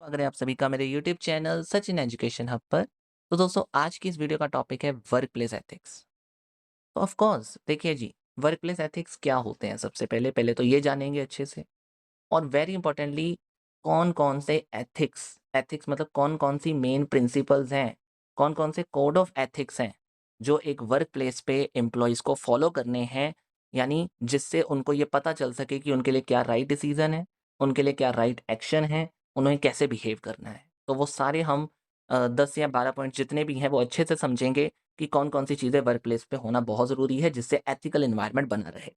स्वागत है आप सभी का मेरे YouTube channel Sachin education hub पर। तो दोस्तों आज की इस वीडियो का टॉपिक है वर्क प्लेस एथिक्स। तो ऑफ कोर्स देखिए जी, वर्क प्लेस एथिक्स क्या होते हैं? सबसे पहले पहले तो ये जानेंगे अच्छे से। और वेरी इंपॉर्टेंटली कौन कौन से एथिक्स एथिक्स मतलब कौन कौन सी मेन प्रिंसिपल्स हैं, कौन कौन से कोड ऑफ एथिक्स हैं जो एक वर्क प्लेस पे एम्प्लॉयज़ को फॉलो करने हैं, यानी जिससे उनको ये पता चल सके कि उनके लिए क्या राइट डिसीजन है, उनके लिए क्या राइट एक्शन है, उन्हें कैसे बिहेव करना है। तो वो सारे हम 10 या 12 पॉइंट जितने भी हैं वो अच्छे से समझेंगे कि कौन कौन सी चीज़ें वर्क प्लेस पे होना बहुत ज़रूरी है जिससे एथिकल एनवायरनमेंट बना रहे।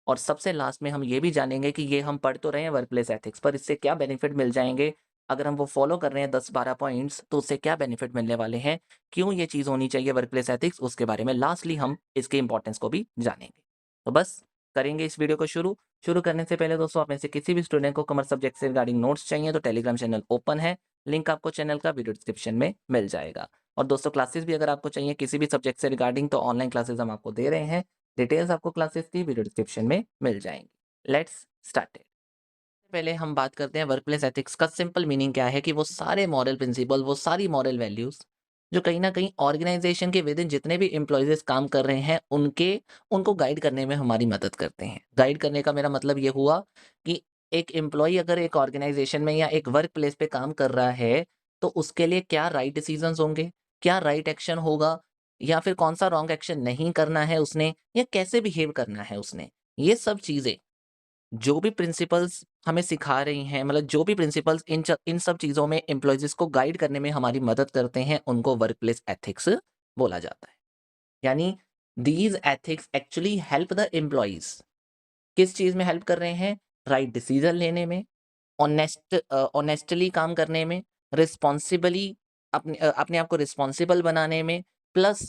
और सबसे लास्ट में हम ये भी जानेंगे कि ये हम पढ़ तो रहे हैं वर्कप्लेस एथिक्स, पर इससे क्या बेनिफिट मिल जाएँगे? अगर हम वो फॉलो कर रहे हैं 10-12 पॉइंट्स तो उससे क्या बेनिफिट मिलने वाले हैं? क्यों ये चीज़ होनी चाहिए वर्कप्लेस एथिक्स, उसके बारे में लास्टली हम इसके इम्पोर्टेंस को भी जानेंगे। तो बस करेंगे इस वीडियो को शुरू। शुरू करने से पहले दोस्तों आप में से किसी भी स्टूडेंट को कॉमर्स सब्जेक्ट से रिगार्डिंग नोट्स चाहिए तो टेलीग्राम चैनल ओपन है। लिंक आपको चैनल का वीडियो डिस्क्रिप्शन में मिल जाएगा। और दोस्तों क्लासेस भी अगर आपको चाहिए किसी भी सब्जेक्ट से रिगार्डिंग तो ऑनलाइन क्लासेस हम आपको दे रहे हैं। डिटेल्स आपको क्लासेस की वीडियो डिस्क्रिप्शन में मिल जाएँगी। Let's start it. पहले हम बात करते हैं वर्कप्लेस एथिक्स का सिंपल मीनिंग क्या है कि वो सारे मॉरल प्रिंसिपल, वो सारी मॉरल वैल्यूज़ जो कहीं न कहीं ऑर्गेनाइज़ेशन के विदिन जितने भी एम्प्लॉइज़ काम कर रहे हैं, उनको गाइड करने में हमारी मदद करते हैं। गाइड करने का मेरा मतलब ये हुआ कि एक एम्प्लॉयी अगर एक ऑर्गेनाइज़ेशन में या एक वर्क प्लेस पे काम कर रहा है, तो उसके लिए क्या राइट डिसीज़न्स होंगे, क्या राइट एक्शन होगा या फिर कौन-सा रॉन्ग एक्शन नहीं करना है उसने या कैसे बिहेव करना है उसने। ये सब चीज़ें जो भी प्रिंसिपल्स हमें सिखा रही हैं, मतलब जो भी प्रिंसिपल्स इन सब चीज़ों में एम्प्लॉइज़ को गाइड करने में हमारी मदद करते हैं, उनको वर्कप्लेस एथिक्स बोला जाता है। यानी these ethics actually help the employees. किस चीज़ में हेल्प कर रहे हैं? राइट डिसीज़न लेने में, ऑनेस्टली काम करने में, रिस्पॉन्सिबली अपने आप को रिस्पॉन्सिबल बनाने में, प्लस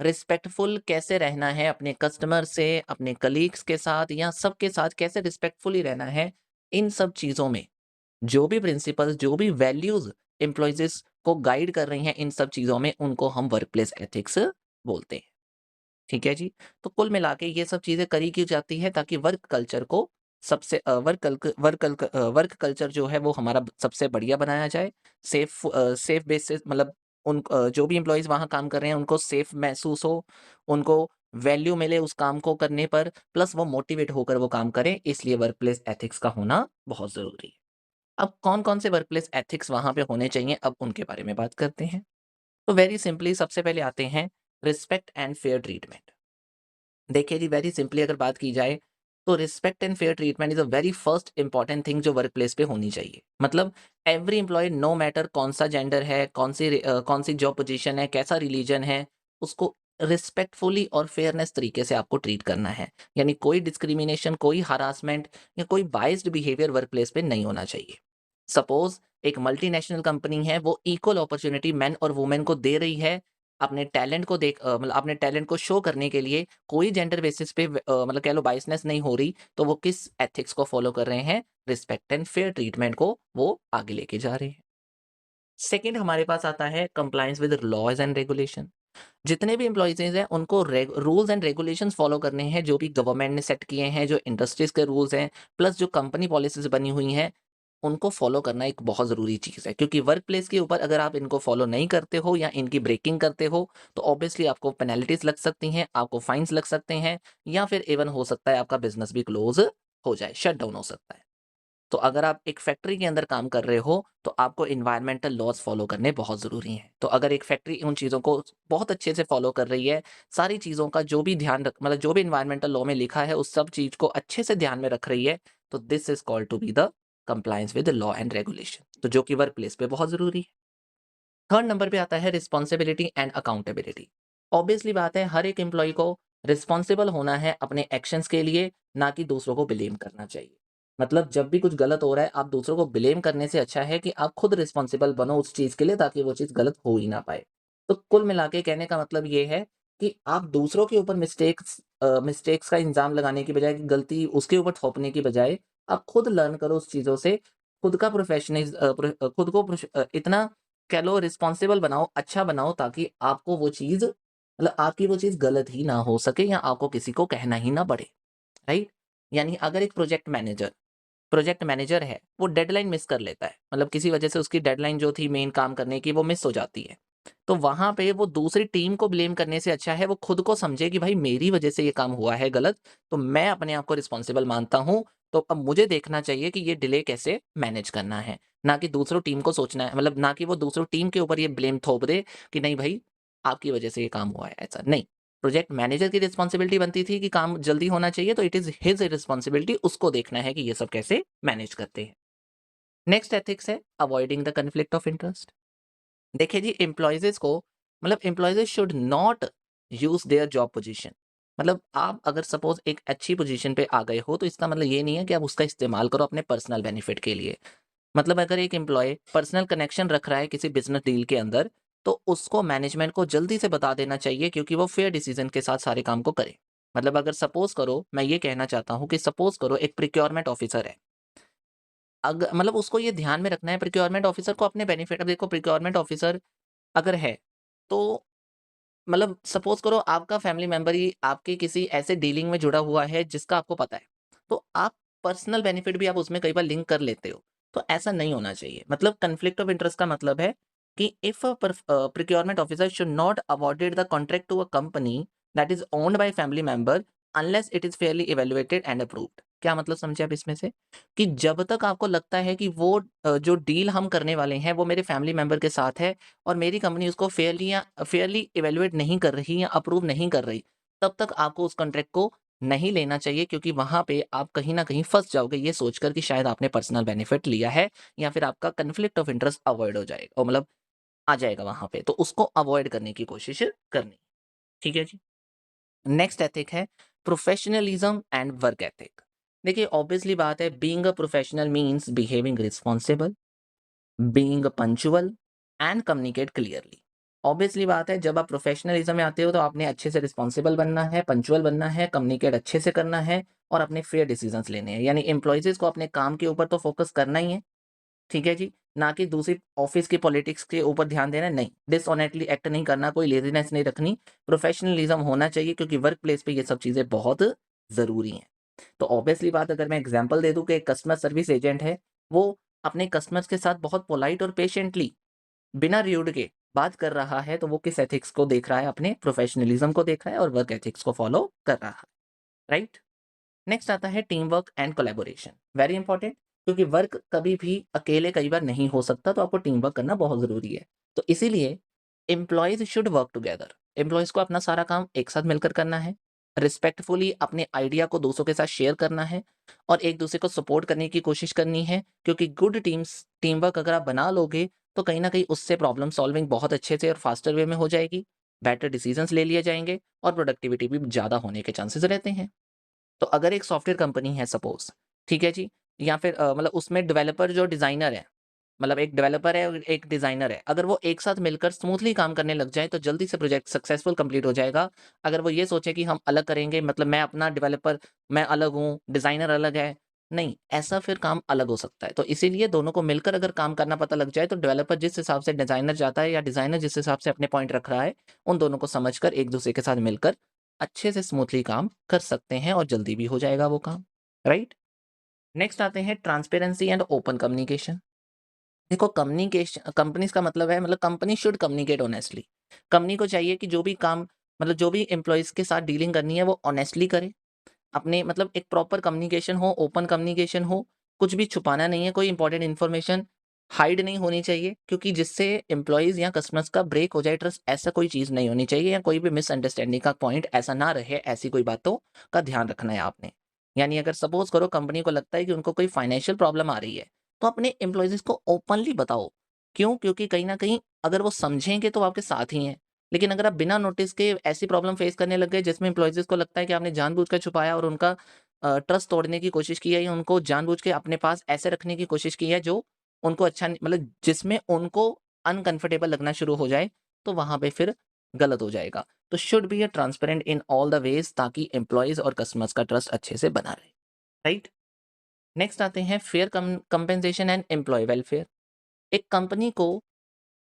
रिस्पेक्टफुल कैसे रहना है अपने कस्टमर से, अपने कलीग्स के साथ या सबके साथ कैसे रिस्पेक्टफुली रहना है, इन सब चीज़ों में जो भी प्रिंसिपल्स, जो भी वैल्यूज़ एम्प्लॉइज़ को गाइड कर रही हैं इन सब चीज़ों में, उनको हम वर्कप्लेस एथिक्स बोलते हैं। ठीक है जी। तो कुल मिला के ये सब चीज़ें करी क्यों जाती है ताकि वर्क कल्चर को वर्क कल्चर जो है वो हमारा सबसे बढ़िया बनाया जाए। सेफ बेसिस मतलब जो भी एम्प्लॉइज़ वहाँ काम कर रहे हैं उनको सेफ महसूस हो, उनको वैल्यू मिले उस काम को करने पर, प्लस वो मोटिवेट होकर वो काम करें, इसलिए वर्कप्लेस एथिक्स का होना बहुत ज़रूरी है। अब कौन-कौन से वर्कप्लेस एथिक्स वहाँ पे होने चाहिए, अब उनके बारे में बात करते हैं। तो वेरी सिंपली सबसे पहले आते हैं रिस्पेक्ट एंड फेयर ट्रीटमेंट। देखिए जी, वेरी सिंपली अगर बात की जाए तो respect and fair treatment is a very first important thing जो वर्क प्लेस पे होनी चाहिए। मतलब एवरी एम्प्लॉय नो मैटर कौन सा जेंडर है, कौन सी जॉब पोजीशन है, कैसा रिलीजन है, उसको रिस्पेक्टफुली और फेयरनेस तरीके से आपको ट्रीट करना है। यानी कोई डिस्क्रिमिनेशन, कोई हरासमेंट या कोई बाइस्ड बिहेवियर वर्क प्लेस पे नहीं होना चाहिए। सपोज़ एक मल्टीनेशनल कंपनी है, वो इक्वल अपॉर्च्युनिटी मेन और वुमेन को दे रही है, मतलब अपने टैलेंट को शो करने के लिए कोई जेंडर बेसिस पे मतलब कह लो बायसनेस नहीं हो रही, तो वो किस एथिक्स को फॉलो कर रहे हैं? रिस्पेक्ट एंड फेयर ट्रीटमेंट को वो आगे लेके जा रहे हैं। सेकंड हमारे पास आता है compliance with laws and regulation. जितने भी एम्प्लॉइज़ हैं उनको रूल्स एंड रेगुलेशंस फॉलो करने हैं जो भी गवर्नमेंट ने सेट किए हैं, जो इंडस्ट्रीज़ के रूल्स हैं, प्लस जो कंपनी पॉलिसीज़ बनी हुई हैं, उनको फॉलो करना एक बहुत ज़रूरी चीज़ है। क्योंकि वर्क प्लेस के ऊपर अगर आप इनको फॉलो नहीं करते हो या इनकी ब्रेकिंग करते हो, तो ऑब्वियसली आपको पेनल्टीज़ लग सकती हैं, आपको फाइन्स लग सकते हैं या फिर इवन हो सकता है आपका बिज़नेस भी क्लोज़ हो जाए, शट डाउन हो सकता है। तो अगर आप एक फैक्ट्री के अंदर काम कर रहे हो, तो आपको एनवायरमेंटल लॉज़ फ़ॉलो करने बहुत ज़रूरी हैं। तो अगर एक फैक्ट्री उन चीज़ों को बहुत अच्छे से फ़ॉलो कर रही है, सारी चीज़ों का जो भी ध्यान रख मतलब जो भी एनवायरमेंटल लॉ में लिखा है, उस सब चीज़ को अच्छे से ध्यान में रख रही है, तो this is called to be the compliance with the law and regulation, तो जो कि वर्क प्लेस पे बहुत ज़रूरी है। थर्ड नंबर पे आता है रिस्पॉन्सिबिलिटी एंड अकाउंटेबिलिटी। ऑब्वियसली बात है हर एक एम्प्लॉयी को रिस्पॉन्सिबल होना है अपने एक्शंस के लिए, ना कि दूसरों को ब्लेम करना चाहिए। मतलब जब भी कुछ गलत हो रहा है, आप दूसरों को ब्लेम करने से अच्छा है कि आप खुद रिस्पॉन्सिबल बनो उस चीज़ के लिए ताकि वो चीज़ गलत हो ही ना पाए। तो कुल मिला के कहने का मतलब ये है कि आप दूसरों के ऊपर मिस्टेक्स का इल्ज़ाम लगाने की बजाय, कि गलती उसके ऊपर थोपने की बजाय, आप खुद लर्न करो उस चीज़ों से, खुद का खुद को इतना कह लो रिस्पॉन्सिबल बनाओ, अच्छा बनाओ ताकि आपको वो चीज़ मतलब आपकी वो चीज़ गलत ही ना हो सके या आपको किसी को कहना ही ना पड़े, राइट? यानी अगर एक प्रोजेक्ट मैनेजर प्रोजेक्ट मैनेजर है, वो डेडलाइन मिस कर लेता है, मतलब किसी वजह से उसकी डेडलाइन जो थी मेन काम करने की वो मिस हो जाती है। तो वहाँ पे वो दूसरी टीम को ब्लेम करने से अच्छा है वो खुद को समझे कि भाई मेरी वजह से ये काम हुआ है गलत, तो मैं अपने आप को रिस्पॉन्सिबल मानता हूँ, तो अब मुझे देखना चाहिए कि ये डिले कैसे मैनेज करना है, ना कि दूसरों टीम को सोचना है, मतलब ना कि वो दूसरों टीम के ऊपर ये ब्लेम थोप दे कि नहीं भाई आपकी वजह से ये काम हुआ है, ऐसा नहीं। प्रोजेक्ट मैनेजर की रिस्पॉन्सिबिलिटी बनती थी कि काम जल्दी होना चाहिए, तो इट इज़ हिज रिस्पॉन्सिबिलिटी, उसको देखना है कि ये सब कैसे मैनेज करते हैं। नेक्स्ट एथिक्स है avoiding the conflict of interest. देखिए जी, एम्प्लॉइज़ को मतलब employees should not use their job position. मतलब आप अगर सपोज़ एक अच्छी पोज़ीशन पे आ गए हो, तो इसका मतलब ये नहीं है कि आप उसका इस्तेमाल करो अपने पर्सनल बेनिफिट के लिए। मतलब अगर एक एम्प्लॉयी पर्सनल कनेक्शन रख रहा है किसी बिज़नेस डील के अंदर, तो उसको मैनेजमेंट को जल्दी से बता देना चाहिए, क्योंकि वो फेयर डिसीज़न के साथ सारे काम को करे। मतलब अगर सपोज़ करो, मैं ये कहना चाहता हूँ कि सपोज़ करो एक प्रोक्योरमेंट ऑफ़िसर है। मतलब उसको ये ध्यान में रखना है, प्रोक्योरमेंट ऑफ़िसर को अपने बेनिफिट, अब देखो प्रोक्योरमेंट ऑफ़िसर अगर है, तो मतलब सपोज़ करो आपका फैमिली मेंबर ही आपके किसी ऐसे डीलिंग में जुड़ा हुआ है जिसका आपको पता है। तो आप पर्सनल बेनिफिट भी आप उसमें कई बार लिंक कर लेते हो। तो ऐसा नहीं होना चाहिए। मतलब कॉन्फ्लिक्ट ऑफ इंटरेस्ट का मतलब है कि if procurement officer should not awarded the contract to a company that is owned by family member unless it is fairly evaluated and approved. क्या मतलब समझे आप इसमें से? कि जब तक आपको लगता है कि वो जो डील हम करने वाले हैं वो मेरे फैमिली मेंबर के साथ है और मेरी कंपनी उसको फेयरली इवैल्यूएट नहीं कर रही या अप्रूव नहीं कर रही, तब तक आपको उस कॉन्ट्रैक्ट को नहीं लेना चाहिए, क्योंकि वहाँ पे आप कहीं न कहीं फँस जाओगे ये सोचकर कि शायद आपने पर्सनल बेनिफिट लिया है या फिर आपका कॉन्फ्लिक्ट ऑफ इंटरेस्ट अवॉइड हो जाएगा, मतलब आ जाएगा वहाँ पे, तो उसको अवॉइड करने की कोशिश करनी। ठीक है जी? नेक्स्ट एथिक है प्रोफेशनलिज्म एंड वर्क एथिक। देखिए ऑब्वियसली बात है, being a professional means behaving responsible, being punctual and communicate clearly. Obviously बात है, जब आप प्रोफेशनलिज्म में आते हो तो आपने अच्छे से रिस्पॉन्सिबल बनना है, पंक्चुअल बनना है, कम्युनिकेट अच्छे से करना है और अपने फेयर डिसीजंस लेने हैं। यानी एम्प्लॉइज़ को अपने काम के ऊपर तो फोकस करना ही है, ठीक है जी? ना कि दूसरी ऑफ़िस की पॉलिटिक्स के ऊपर ध्यान देना, नहीं। डिसऑनेस्टली एक्ट नहीं करना, कोई लेज़ीनेस नहीं रखनी, प्रोफेशनलिज्म होना चाहिए, क्योंकि वर्क प्लेस पे ये सब चीज़ें बहुत ज़रूरी हैं। तो ऑब्वियसली बात, अगर मैं एग्ज़ाम्पल दे दूँ कि एक कस्टमर सर्विस एजेंट है, वो अपने कस्टमर्स के साथ बहुत पोलाइट और पेशेंटली, बिना र्यूड के बात कर रहा है, तो वो किस एथिक्स को देख रहा है? अपने प्रोफेशनलिज्म को देख रहा है और वर्क एथिक्स को फ़ॉलो कर रहा है, राइट? नेक्स्ट आता है team work and collaboration, very important, क्योंकि वर्क कभी भी अकेले कई बार नहीं हो सकता, तो आपको टीम वर्क करना बहुत ज़रूरी है। तो इसीलिए employees should work together, employees को अपना सारा काम एक साथ मिलकर करना है, रिस्पेक्टफुली अपने आइडिया को दूसरों के साथ शेयर करना है और एक-दूसरे को सपोर्ट करने की कोशिश करनी है, क्योंकि गुड टीम वर्क अगर आप बना लोगे, तो कहीं न कहीं उससे प्रॉब्लम सॉल्विंग बहुत अच्छे से और फास्टर वे में हो जाएगी, बेटर डिसीजंस ले लिए जाएँगे और प्रोडक्टिविटी भी ज़्यादा होने के चांसेस रहते हैं। तो अगर एक सॉफ्टवेयर कंपनी है सपोज़, ठीक है जी? या फिर मतलब उसमें डेवलपर जो डिज़ाइनर है, मतलब एक डेवलपर है और एक डिज़ाइनर है, अगर वो एक साथ मिलकर स्मूथली काम करने लग जाएँ, तो जल्दी से प्रोजेक्ट सक्सेसफुल कंप्लीट हो जाएगा। अगर वो ये सोचे कि हम अलग करेंगे, मतलब मैं अपना डेवलपर मैं अलग हूँ, डिज़ाइनर अलग है, नहीं, ऐसा फिर काम अलग हो सकता है। तो इसीलिए दोनों को मिलकर अगर काम करना पता लग जाए, तो डेवलपर जिस हिसाब से डिज़ाइनर चाहता है या डिज़ाइनर जिस हिसाब से अपने पॉइंट रख रहा है, उन दोनों को समझकर एक-दूसरे के साथ मिलकर अच्छे से स्मूथली काम कर सकते हैं और जल्दी भी हो जाएगा वो काम, राइट? नेक्स्ट आते हैं ट्रांसपेरेंसी एंड ओपन कम्युनिकेशन। देखो कंपनीज़ का मतलब है, मतलब company should communicate honestly. Company को चाहिए कि जो भी काम, मतलब जो भी एम्प्लॉइज़ के साथ डीलिंग करनी है वो ऑनेस्टली करे। अपने मतलब एक प्रॉपर कम्युनिकेशन हो, ओपन कम्युनिकेशन हो, कुछ भी छुपाना नहीं है, कोई इंपॉर्टेंट इन्फॉर्मेशन हाइड नहीं होनी चाहिए, क्योंकि जिससे एम्प्लॉइज़ या कस्टमर्स का ब्रेक हो जाए ट्रस्ट, ऐसा कोई चीज़ नहीं होनी चाहिए या कोई भी मिसअंडरस्टैंडिंग का पॉइंट ऐसा ना रहे, ऐसी कोई बातों का ध्यान रखना है आपने। यानी अगर सपोज़ करो कंपनी को लगता है कि उनको कोई फाइनेंशियल प्रॉब्लम आ रही है, तो अपने एम्प्लॉइज़ को ओपनली बताओ। क्यों? क्योंकि कहीं न कहीं अगर वो समझेंगे तो वो आपके साथ ही हैं। लेकिन अगर आप बिना नोटिस के ऐसी प्रॉब्लम फेस करने लग गए जिसमें एम्प्लॉइज़ को लगता है कि आपने जानबूझकर छुपाया और उनका ट्रस्ट तोड़ने की कोशिश की है या उनको जानबूझ के अपने पास ऐसे रखने की कोशिश की है जो उनको अच्छा नहीं, मतलब जिसमें उनको अनकंफर्टेबल लगना शुरू हो जाए, तो वहाँ पे फिर गलत हो जाएगा। तो should be a transparent in all the ways, ताकि एम्प्लॉइज़ और कस्टमर्स का ट्रस्ट अच्छे से बना रहे, राइट? नेक्स्ट आते हैं fair compensation and employee welfare. एक कंपनी को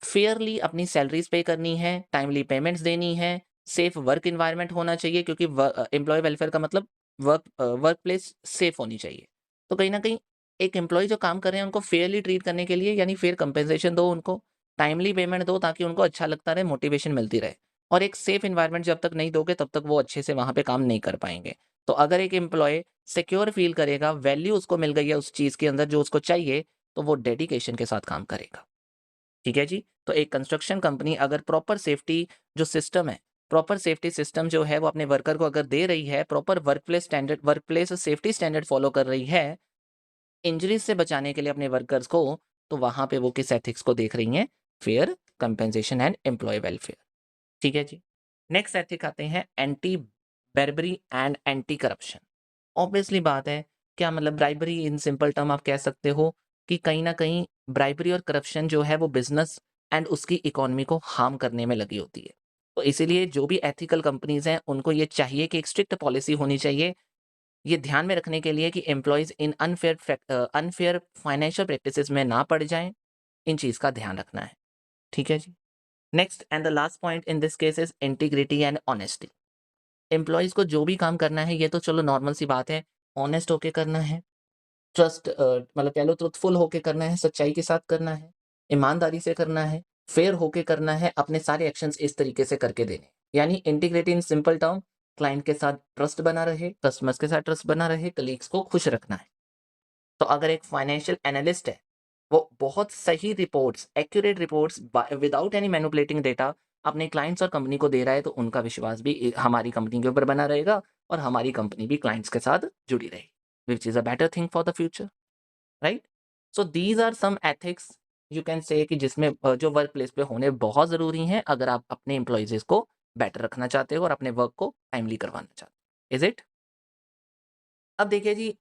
फेयरली अपनी सैलरीज़ पे करनी है, टाइमली पेमेंट्स देनी है, सेफ वर्क एनवायरनमेंट होना चाहिए, क्योंकि एम्प्लॉयी वेलफेयर का मतलब वर्क प्लेस सेफ होनी चाहिए। तो कहीं न कहीं एक एम्प्लॉयी जो काम कर रहे हैं उनको फेयरली ट्रीट करने के लिए यानी फेयर कंपेंसेशन दो उनको, टाइमली पेमेंट दो ताकि उनको अच्छा लगता रहे, मोटिवेशन मिलती रहे। और एक सेफ एनवायरनमेंट जब तक नहीं दोगे तब तक वो अच्छे से वहाँ पे काम नहीं कर पाएँगे। तो अगर एक एम्प्लॉयी सिक्योर फ़ील करेगा, वैल्यू उसको मिल गई है उस चीज़ के अंदर जो उसको चाहिए, तो वो डेडिकेशन के साथ काम करेगा। ठीक है जी? तो एक कंस्ट्रक्शन कंपनी अगर प्रॉपर सेफ्टी जो सिस्टम है, प्रॉपर सेफ्टी सिस्टम जो है वो अपने वर्कर को अगर दे रही है, proper workplace safety standard follow कर रही है, इंजरीज़ से बचाने के लिए अपने वर्कर्स को, तो वहाँ पे वो किस एथिक्स को देख रही हैं? Fair compensation and employee welfare. ठीक है जी? नेक्स्ट एथिक आते हैं anti bribery and anti corruption. Obviously बात है, क्या मतलब ब्राइबरी इन सिंपल टर्म आप कह सकते हो कि कहीं न कहीं ब्राइबरी और करप्शन जो है वो बिज़नेस एंड उसकी इकोनॉमी को हार्म करने में लगी होती है। तो इसीलिए जो भी एथिकल कंपनीज़ हैं, उनको ये चाहिए कि एक स्ट्रिक्ट पॉलिसी होनी चाहिए, ये ध्यान में रखने के लिए कि एम्प्लॉइज़ इन अनफेयर फाइनेंशियल प्रैक्टिसेज़ में ना पड़ जाएँ, इन चीज़ का ध्यान रखना है। ठीक है जी? Next and the last point in this case is integrity and honesty. Employees को जो भी काम करना है, ये तो चलो नॉर्मल सी बात है, ऑनेस्ट होके करना है, मतलब कह लो ट्रुथफुल होके करना है, सच्चाई के साथ करना है, ईमानदारी से करना है, फेयर होके करना है, अपने सारे एक्शंस इस तरीके से करके देने हैं। यानी integrity in simple term, client के साथ ट्रस्ट बना रहे, कस्टमर्स के साथ ट्रस्ट बना रहे, कलीग्स को खुश रखना है। तो अगर एक फाइनेंशियल एनालिस्ट है, वो बहुत सही reports, accurate reports without any manipulating data अपने क्लाइंट्स और कंपनी को दे रहा है, तो उनका विश्वास भी हमारी कंपनी के ऊपर बना रहेगा और हमारी कंपनी भी क्लाइंट्स के साथ जुड़ी रहेगी, which is a better thing for the future, right? So these are some ethics you can say कि जिसमें जो वर्क प्लेस पे होने बहुत ज़रूरी हैं, अगर आप अपने एम्प्लॉइज़ को बेटर रखना चाहते हो और अपने वर्क को टाइमली करवाना चाहते हो। Is it? अब देखिए जी,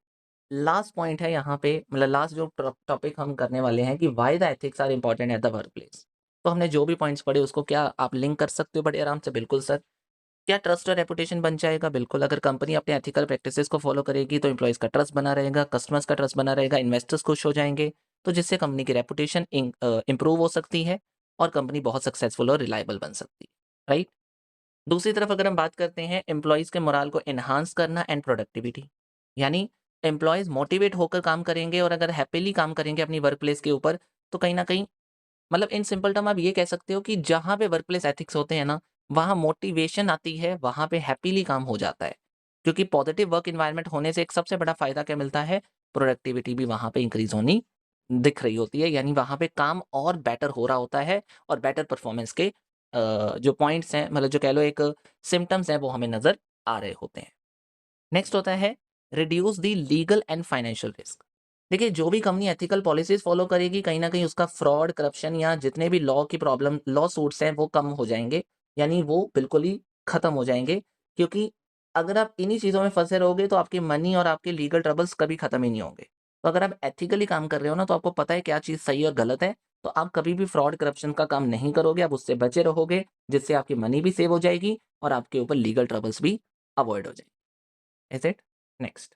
लास्ट पॉइंट है यहाँ पे, मतलब लास्ट जो टॉपिक हम करने वाले हैं कि why the ethics are important at the workplace. तो हमने जो भी पॉइंट्स पढ़े उसको क्या आप लिंक कर सकते हो बड़े आराम से? बिल्कुल सर। क्या ट्रस्ट और रेपुटेशन बन जाएगा? बिल्कुल। अगर कंपनी अपने एथिकल प्रैक्टिसेस को फॉलो करेगी तो एम्प्लॉइज का ट्रस्ट बना रहेगा, कस्टमर्स का ट्रस्ट बना रहेगा, इन्वेस्टर्स खुश हो जाएंगे, तो जिससे कंपनी की रेपुटेशन इंप्रूव हो सकती है और कंपनी बहुत सक्सेसफुल और रिलायबल बन सकती है, राइट? दूसरी तरफ अगर हम बात करते हैं एम्प्लॉइज़ के मोराल को एनहांस करना एंड प्रोडक्टिविटी, यानी एम्प्लॉइज़ मोटिवेट होकर काम करेंगे और अगर हैपीली काम करेंगे अपनी वर्क प्लेस के ऊपर, तो कहीं न कहीं मतलब इन सिंपल टर्म आप ये कह सकते हो कि जहाँ पे वर्क प्लेस एथिक्स होते हैं ना, वहाँ मोटिवेशन आती है, वहाँ पे हैपीली काम हो जाता है। क्योंकि पॉजिटिव वर्क एनवायरनमेंट होने से एक सबसे बड़ा फ़ायदा क्या मिलता है? प्रोडक्टिविटी भी वहाँ पे इंक्रीज़ होनी दिख रही होती है, यानी वहाँ पे काम और बेटर हो रहा होता है और बेटर परफॉर्मेंस के जो पॉइंट्स हैं, मतलब जो कह लो एक सिम्पटम्स हैं, वो हमें नज़र आ रहे होते हैं। नेक्स्ट होता है reduce the legal and financial risk. देखिए, जो भी कंपनी एथिकल पॉलिसीज फॉलो करेगी, कहीं ना कहीं उसका फ्रॉड, करप्शन या जितने भी लॉ की प्रॉब्लम, लॉ सूट्स हैं, वो कम हो जाएंगे, यानी वो बिल्कुल ही खत्म हो जाएंगे। क्योंकि अगर आप इन्हीं चीज़ों में फंसे रहोगे तो आपकी मनी और आपके लीगल ट्रबल्स कभी खत्म ही नहीं होंगे। तो अगर आप एथिकली काम कर रहे हो ना, तो आपको पता है क्या चीज़ सही और गलत है, तो आप कभी भी फ्रॉड, करप्शन का काम नहीं करोगे, आप उससे बचे रहोगे, जिससे आपकी मनी भी सेव हो जाएगी और आपके ऊपर लीगल ट्रबल्स भी अवॉइड हो जाएंगे। Is it? Next,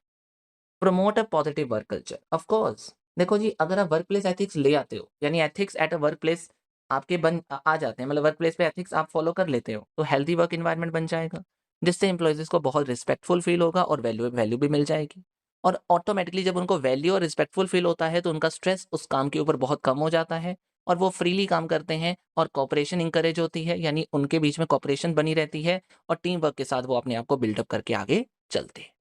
promote a positive work culture. Of course, देखो जी, अगर आप वर्क प्लेस एथिक्स ले आते हो, यानी ethics at a work place आपके आ जाते हैं, मतलब वर्क प्लेस पे एथिक्स आप फॉलो कर लेते हो, तो हेल्दी वर्क एनवायरनमेंट बन जाएगा, जिससे एम्प्लॉइज़ को बहुत रिस्पेक्टफुल फील होगा और वैल्यू वैल्यू भी मिल जाएगी। और ऑटोमेटिकली जब उनको वैल्यू और रिस्पेक्टफुल फील होता है, तो उनका स्ट्रेस उस काम के ऊपर बहुत कम हो जाता है और वो फ्रीली काम करते हैं और कोऑपरेशन इंकरेज होती है, यानी उनके बीच में कोऑपरेशन बनी रहती है और टीम वर्क के साथ वो अपने आप को बिल्डअप करके आगे चलते हैं।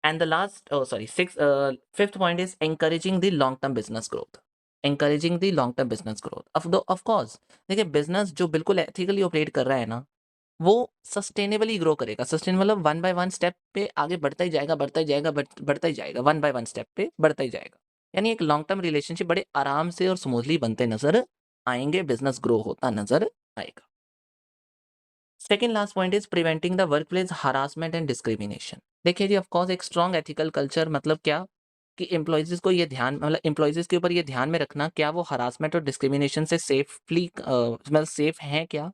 And the last, oh sorry, fifth point is encouraging the long term business growth. Encouraging the long term business growth. Of course, देखिए बिजनेस जो बिल्कुल एथिकली ऑपरेट कर रहा है ना, वो सस्टेनेबली ग्रो करेगा। सस्टेन मतलब वन बाय वन स्टेप पे आगे बढ़ता ही जाएगा, बढ़ता ही जाएगा, बढ़ता ही जाएगा, वन बाय वन स्टेप पे बढ़ता ही जाएगा। यानी एक लॉन्ग टर्म रिलेशनशिप बड़े आराम से और स्मूथली बनते नजर आएंगे, बिजनेस ग्रो होता नजर आएगा। Second last point is preventing the workplace harassment and discrimination. देखिए जी, ऑफ कोर्स एक स्ट्रॉन्ग एथिकल कल्चर मतलब क्या कि एम्प्लॉइज़ को ये ध्यान, मतलब एम्प्लॉइज़ के ऊपर ये ध्यान में रखना, क्या वो हरासमेंट और डिस्क्रिमिनेशन से सेफली मतलब सेफ हैं क्या?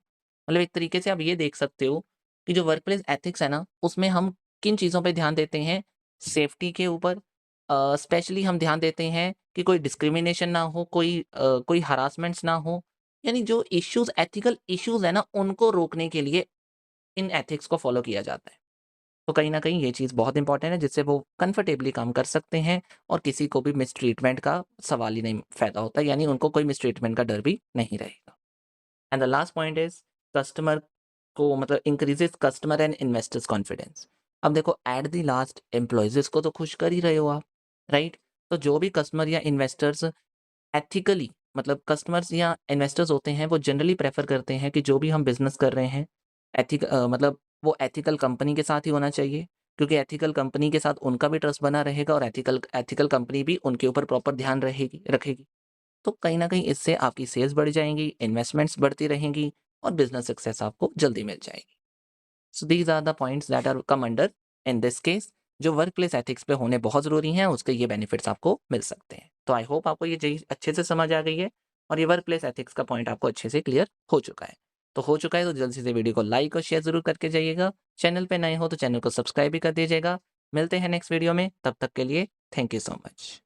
मतलब एक तरीके से आप ये देख सकते हो कि जो वर्कप्लेस एथिक्स है ना, उसमें हम किन चीज़ों पे ध्यान देते हैं? सेफ्टी के ऊपर स्पेशली हम ध्यान देते हैं कि कोई डिस्क्रिमिनेशन ना हो, कोई हरासमेंट्स ना हो, यानी जो इश्यूज़, एथिकल इश्यूज़ है ना, उनको रोकने के लिए इन एथिक्स को फॉलो किया जाता है। तो कहीं न कहीं ये चीज़ बहुत इम्पोर्टेंट है जिससे वो कंफर्टेबली काम कर सकते हैं और किसी को भी मिसट्रीटमेंट का सवाल ही नहीं पैदा होता, यानी उनको कोई मिसट्रीटमेंट का डर भी नहीं रहेगा। And the last point is customer को मतलब इंक्रीज़ेज़ कस्टमर एंड इन्वेस्टर्स कॉन्फिडेंस। अब देखो एट द लास्ट एम्प्लॉइज़ को तो खुश कर ही रहे हो आप, राइट? तो जो भी कस्टमर या इन्वेस्टर्स एथिकली मतलब कस्टमर्स या इन्वेस्टर्स होते हैं वो जनरली प्रेफ़र करते हैं कि जो भी हम बिज़नेस कर रहे हैं मतलब वो एथिकल कंपनी के साथ ही होना चाहिए, क्योंकि एथिकल कंपनी के साथ उनका भी ट्रस्ट बना रहेगा और एथिकल एथिकल कंपनी भी उनके ऊपर प्रॉपर ध्यान रखेगी। तो कहीं न कहीं इससे आपकी सेल्स बढ़ जाएँगी, इन्वेस्टमेंट्स बढ़ती रहेंगी और बिज़नेस सक्सेस आपको जल्दी मिल जाएगी। So these are the points that are come under in this case जो वर्क प्लेस एथिक्स पे होने बहुत ज़रूरी हैं, उसके ये बेनिफिट्स आपको मिल सकते हैं। तो आई होप आपको ये चीज़ अच्छे से समझ आ गई है और ये वर्क प्लेस एथिक्स का पॉइंट आपको अच्छे से क्लियर हो चुका है। तो हो चुका है तो जल्दी से वीडियो को लाइक और शेयर ज़रूर करके जाइएगा। चैनल पे नए हो तो चैनल को सब्सक्राइब भी कर दीजिएगा। मिलते हैं नेक्स्ट वीडियो में, तब तक के लिए थैंक यू सो मच।